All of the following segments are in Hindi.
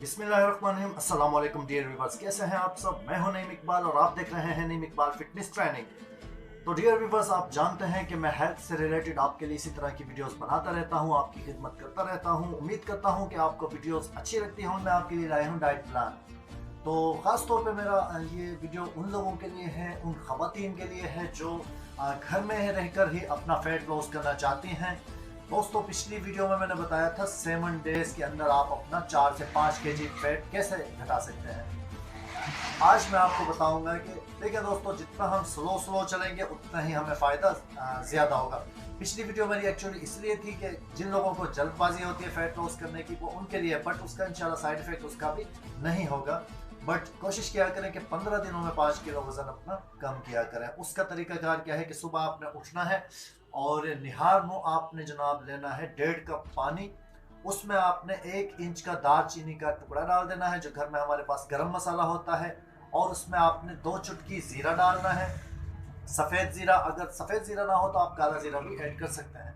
बिस्मिल्लाहिर्रहमानिर्रहीम। अस्सलाम वालेकुम डियर व्यूअर्स, कैसे हैं आप सब। मैं हूं नईम इकबाल और आप देख रहे हैं नईम इकबाल फिटनेस ट्रेनिंग। तो डियर व्यूअर्स, आप जानते हैं कि मैं हेल्थ से रिलेटेड आपके लिए इसी तरह की वीडियोस बनाता रहता हूं, आपकी खिदमत करता रहता हूं। उम्मीद करता हूं कि आपको वीडियोस अच्छी लगती हों। मैं आपके लिए लाया हूं डाइट प्लान। तो ख़ास तौर पे मेरा ये वीडियो उन लोगों के लिए है, उन ख़वातीन के लिए है जो घर में रहकर ही अपना फैट लॉस करना चाहती हैं। दोस्तों, पिछली वीडियो में मैंने बताया था 7 डेज़ के अंदर आप अपना 4 से 5 केजी फैट कैसे घटा सकते हैं। आज मैं आपको बताऊंगा कि देखिए दोस्तों, जितना हम स्लो चलेंगे उतना ही हमें फ़ायदा ज़्यादा होगा। पिछली वीडियो मेरी एक्चुअली इसलिए थी कि जिन लोगों को जल्दबाजी होती है फैट लॉस करने की, वो उनके लिए, बट उसका इंशाल्लाह साइड इफेक्ट उसका भी नहीं होगा। बट कोशिश किया करें कि 15 दिनों में 5 किलो वजन अपना कम किया करें। उसका तरीकाकार क्या है कि सुबह आपने उठना है और निहार मुँह आपने जनाब लेना है 1.5 कप पानी। उसमें आपने 1 इंच का दालचीनी का टुकड़ा डाल देना है, जो घर में हमारे पास गरम मसाला होता है। और उसमें आपने 2 चुटकी ज़ीरा डालना है, सफ़ेद ज़ीरा। अगर सफ़ेद ज़ीरा ना हो तो आप काला ज़ीरा भी ऐड कर सकते हैं,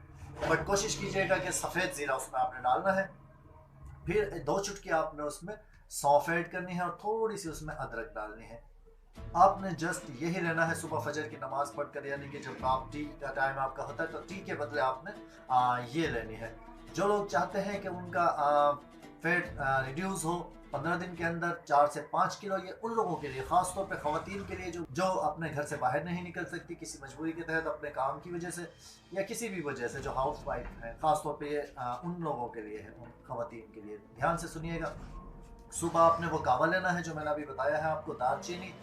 बट कोशिश कीजिएगा कि सफ़ेद ज़ीरा उसमें आपने डालना है। फिर 2 चुटकी आपने उसमें सौंफ ऐड करनी है और थोड़ी सी उसमें अदरक डालनी है। आपने जस्ट यही लेना है सुबह फजर की नमाज पढ़कर, यानी कि जब आप टी का टाइम आपका होता है तो टी के बदले आपने ये लेनी है। जो लोग चाहते हैं कि उनका फैट रिड्यूस हो 15 दिन के अंदर 4 से 5 किलो, ये उन लोगों के लिए, ख़ास तौर पे ख़वातीन के लिए जो अपने घर से बाहर नहीं निकल सकती किसी मजबूरी के तहत, अपने काम की वजह से या किसी भी वजह से, जो हाउस वाइफ है। ख़ास तौर पे ये उन लोगों के लिए है, उन ख़वातीन के लिए। ध्यान से सुनिएगा। सुबह आपने वो कावा लेना है जो मैंने अभी बताया है आपको, दालचीनी,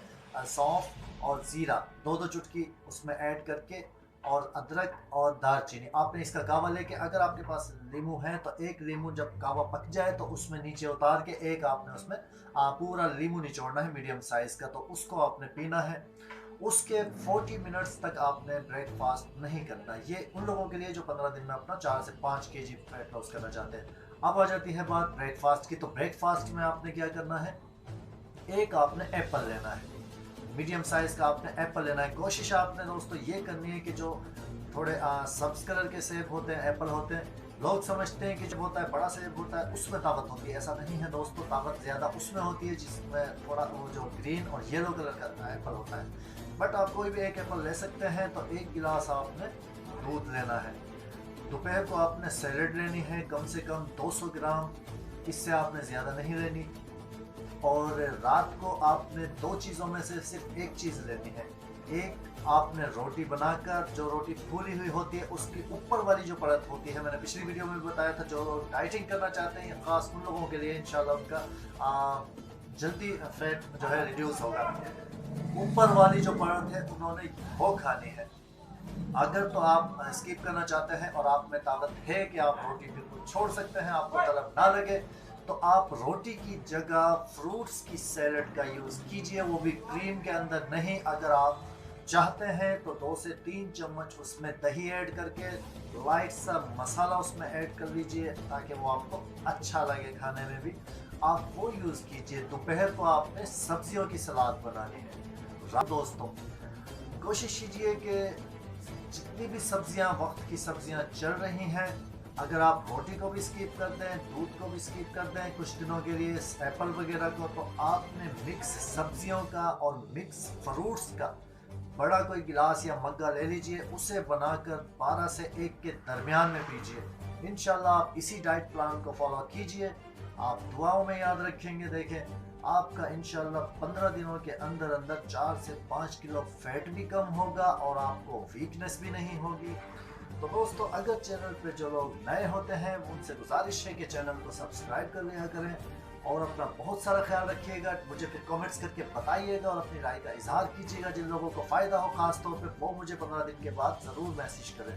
सौंफ और ज़ीरा 2-2 चुटकी उसमें ऐड करके, और अदरक और दालचीनी। आपने इसका कावा लेके, अगर आपके पास लीमू है तो 1 लीमू जब कावा पक जाए तो उसमें नीचे उतार के एक आपने उसमें पूरा लीमू निचोड़ना है मीडियम साइज़ का, तो उसको आपने पीना है। उसके 40 मिनट्स तक आपने ब्रेकफास्ट नहीं करना। ये उन लोगों के लिए जो 15 दिन में अपना 4 से 5 केजी फैट लॉस करना चाहते हैं। अब आ जाती है बात ब्रेकफास्ट की। तो ब्रेकफास्ट में आपने क्या करना है, एक आपने एप्पल लेना है, मीडियम साइज़ का आपने एप्पल लेना है। कोशिश आपने दोस्तों ये करनी है कि जो थोड़े सब्ज़ कलर के सेब होते हैं, एप्पल होते हैं, लोग समझते हैं कि जब होता है बड़ा सेब होता है उसमें ताकत होती है। ऐसा नहीं है दोस्तों, ताकत ज़्यादा उसमें होती है जिसमें थोड़ा वो जो ग्रीन और येलो कलर का एप्पल होता है। बट आप कोई भी एक एप्पल ले सकते हैं। तो 1 गिलास आपने दूध लेना है। दोपहर को आपने सैलड लेनी है, कम से कम 200 ग्राम, इससे आपने ज़्यादा नहीं लेनी। और रात को आपने 2 चीज़ों में से सिर्फ एक चीज़ लेनी है। एक आपने रोटी बनाकर, जो रोटी फूली हुई होती है उसकी ऊपर वाली जो परत होती है, मैंने पिछली वीडियो में भी बताया था, जो लोग डाइटिंग करना चाहते हैं, ख़ास उन लोगों के लिए इंशाल्लाह उनका जल्दी फैट जो है रिड्यूस होगा। ऊपर वाली जो परत है उन्होंने वो खानी है। अगर तो आप स्किप करना चाहते हैं और आप में ताकत है कि आप रोटी बिल्कुल छोड़ सकते हैं, आपको तलब ना लगे, तो आप रोटी की जगह फ्रूट्स की सैलड का यूज़ कीजिए, वो भी क्रीम के अंदर नहीं। अगर आप चाहते हैं तो 2 से 3 चम्मच उसमें दही ऐड करके लाइट सा मसाला उसमें ऐड कर लीजिए, ताकि वो आपको अच्छा लगे खाने में भी। आप वो यूज़ कीजिए। दोपहर को आपने सब्जियों की सलाद बनानी है। दोस्तों, कोशिश कीजिए कि जितनी भी सब्जियां, वक्त की सब्जियां चल रही हैं, अगर आप रोटी को भी स्किप कर दें, दूध को भी स्किप कर दें कुछ दिनों के लिए, एप्पल वगैरह को, तो आपने मिक्स सब्जियों का और मिक्स फ्रूट्स का बड़ा कोई गिलास या मग्गा ले लीजिए, उसे बनाकर 12 से 1 के दरमियान में पीजिए। इंशाल्लाह आप इसी डाइट प्लान को फॉलो कीजिए, आप दुआओं में याद रखेंगे। देखें, आपका इंशाल्लाह 15 दिनों के अंदर अंदर 4 से 5 किलो फैट भी कम होगा और आपको वीकनेस भी नहीं होगी। तो दोस्तों, अगर चैनल पे जो लोग नए होते हैं उनसे गुजारिश है कि चैनल को सब्सक्राइब कर लिया करें और अपना बहुत सारा ख्याल रखिएगा। मुझे फिर कमेंट्स करके बताइएगा और अपनी राय का इजहार कीजिएगा। जिन लोगों को फ़ायदा हो ख़ास तौर पे, वो मुझे 15 दिन के बाद ज़रूर मैसेज करें।